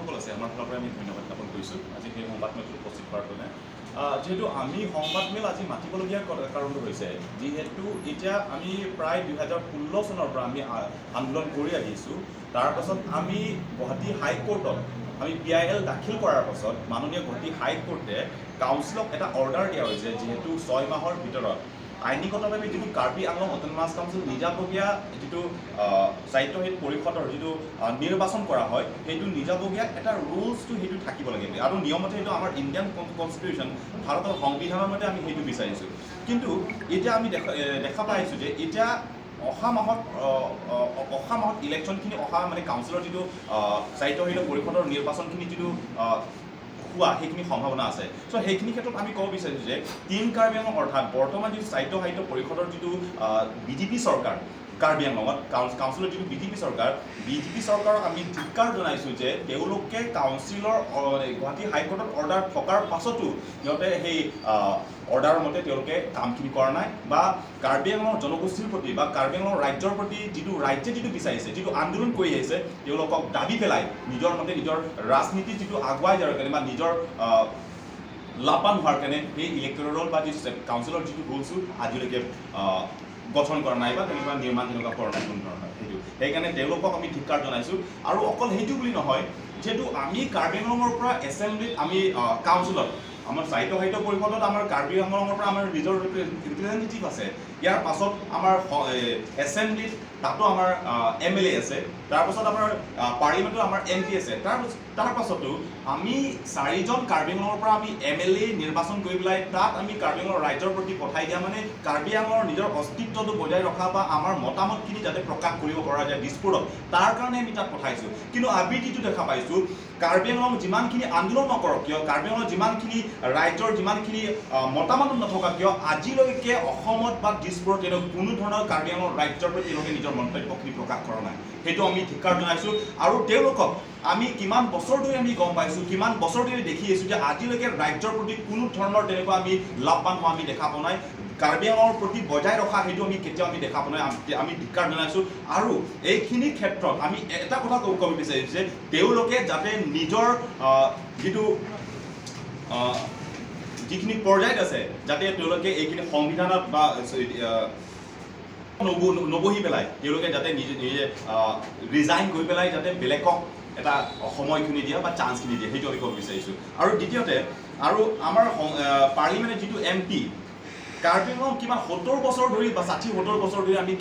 সাংবাদিকসকল আছে আমাৰ ফালৰ পৰা আমি ধন্যবাদ জ্ঞাপন কৰিছোঁ আজি সেই সংবাদমেলটো উপস্থিত হোৱাৰ কাৰণে যেহেতু আমি সংবাদমেল আজি মাতিবলগীয়া কাৰণটো হৈছে যিহেতু এতিয়া আমি প্ৰায় 2016 চনৰ পৰা আমি আন্দোলন কৰি আহিছোঁ তাৰ পাছত আমি গুৱাহাটী হাইকোৰ্টত আমি PIL দাখিল কৰাৰ পাছত মাননীয় গুৱাহাটী হাইকোৰ্টে কাউন্সিলক এটা অৰ্ডাৰ দিয়া হৈছে যিহেতু 6 মাহৰ ভিতৰত আইনীগতভাৱে যিটো কাৰ্বি আংলং অট'নমাছ কাউন্সিল নিজাববীয়া যিটো স্বায়ত্তশাসিত পৰিষদৰ যিটো নিৰ্বাচন কৰা হয় সেইটো নিজাববীয়া এটা ৰুলছটো সেইটো থাকিব লাগে আৰু নিয়মতে সেইটো আমাৰ ইণ্ডিয়ান কনষ্টিটিউশ্যন ভাৰতৰ সংবিধানৰ মতে আমি সেইটো বিচাৰিছোঁ কিন্তু এতিয়া আমি দেখা পাইছোঁ যে এতিয়া অহা মাহত ইলেকশ্যনখিনি অহা মানে কাউন্সিলৰ যিটো স্বায়ত্তশাসিত পৰিষদৰ নিৰ্বাচনখিনি যিটো হোৱা সেইখিনি সম্ভাৱনা আছে চ' সেইখিনি ক্ষেত্ৰত আমি ক'ব বিচাৰিছোঁ যে টিম কাৰ্বি আংলং অৰ্থাৎ বৰ্তমান যিটো স্বায়ত্তশাসিত পৰিষদৰ যিটো BJP চৰকাৰ কাৰ্বি আংলঙত কাউন্সিলৰ যিটো BJP চৰকাৰক আমি ধিক্কাৰ জনাইছোঁ যে তেওঁলোকে কাউন্সিলৰ গুৱাহাটী হাইকোৰ্টত অৰ্ডাৰ থকাৰ পাছতো সিহঁতে সেই অৰ্ডাৰৰ মতে তেওঁলোকে কামখিনি কৰা নাই বা কাৰ্বি আংলঙৰ জনগোষ্ঠীৰ প্ৰতি বা কাৰ্বি আংলঙৰ ৰাজ্যৰ প্ৰতি ৰাজ্যে যিটো বিচাৰিছে যিটো আন্দোলন কৰি আহিছে তেওঁলোকক দাবী পেলাই নিজৰ মতে নিজৰ ৰাজনীতি যিটো আগুৱাই যাৰ কাৰণে বা নিজৰ লাভৱান হোৱাৰ কাৰণে সেই ইলেক্টৰেল বা যি কাউন্সিলৰ যিটো ৰুলছো আজিলৈকে গঠন কৰা নাই বা তেনেকুৱা নিৰ্মাণ তেনেকুৱা কৰা নাই কোনো ধৰণৰ সেইটো সেইকাৰণে তেওঁলোকক আমি ধিক্কাৰ জনাইছোঁ আৰু অকল সেইটো বুলি নহয় যিহেতু আমি কাৰ্বি আংলঙৰ পৰা এছেম্বলিত আমি কাউন্সিলত আমাৰ স্বায়ত্তশাসিত পৰিষদত আমাৰ কাৰ্বি আংলঙৰ পৰা আমাৰ নিজৰ ৰিপ্ৰেজেণ্টেটিভ আছে ইয়াৰ পাছত আমাৰ এছেম্বলিত তাতো আমাৰ MLA আছে তাৰপাছত আমাৰ পাৰ্লিমেণ্টত আমাৰ MP আছে তাৰ পাছতো আমি 4জন কাৰ্বি আংলঙৰ পৰা আমি MLA নিৰ্বাচন কৰি পেলাই তাত আমি কাৰ্বি আংলঙৰ ৰাইজৰ প্ৰতি পঠাই দিয়া মানে কাৰ্বি আংলঙৰ নিজৰ অস্তিত্বটো বজাই ৰখা বা আমাৰ মতামতখিনি যাতে প্ৰকাশ কৰিব পৰা যায় দিছপুৰত তাৰ কাৰণে আমি তাত পঠাইছোঁ কিন্তু আমি যিটো দেখা পাইছোঁ কাৰ্বি আংলং যিমানখিনি আন্দোলন নকৰক কিয় কাৰ্বি আংলঙৰ যিমানখিনি ৰাইজৰ যিমানখিনি মতামত নথকা কিয় আজিলৈকে অসমত বা দিছপুৰত তেওঁলোকে কোনো ধৰণৰ কাৰ্বি আংলং ৰাজ্যৰ প্ৰতি তেওঁলোকে নিজৰ মন্তব্যখিনি প্ৰকাশ কৰা নাই সেইটো আমি ধিক্কাৰ জনাইছোঁ আৰু তেওঁলোকক আমি কিমান বছৰ ধৰি আমি গম পাইছোঁ কিমান বছৰ ধৰি দেখি আহিছোঁ যে আজিলৈকে ৰাজ্যৰ প্ৰতি কোনো ধৰণৰ তেনেকুৱা আমি লাভৱান হোৱা আমি দেখা পোৱা নাই কাৰ্বি আংলঙৰ প্ৰতি বজাই ৰখা সেইটো আমি কেতিয়াও আমি দেখা পোৱা নাই আমি ধিক্কাৰ জনাইছোঁ আৰু এইখিনি ক্ষেত্ৰত আমি এটা কথা ক'ব বিচাৰিছোঁ যে তেওঁলোকে যাতে নিজৰ যিখিনি পৰ্যায়ত আছে যাতে তেওঁলোকে এইখিনি সংবিধানত বা নবহি পেলাই তেওঁলোকে যাতে নিজে ৰিজাইন কৰি পেলাই যাতে বেলেগক এটা সময়খিনি দিয়ে বা চান্সখিনি দিয়ে সেইটো আমি ক'ব বিচাৰিছোঁ আৰু দ্বিতীয়তে আৰু আমাৰ পাৰ্লিমেণ্টৰ যিটো MP কাৰ্বি আংলং কিমান 70 বছৰ ধৰি বা 60-70 বছৰ ধৰি আমি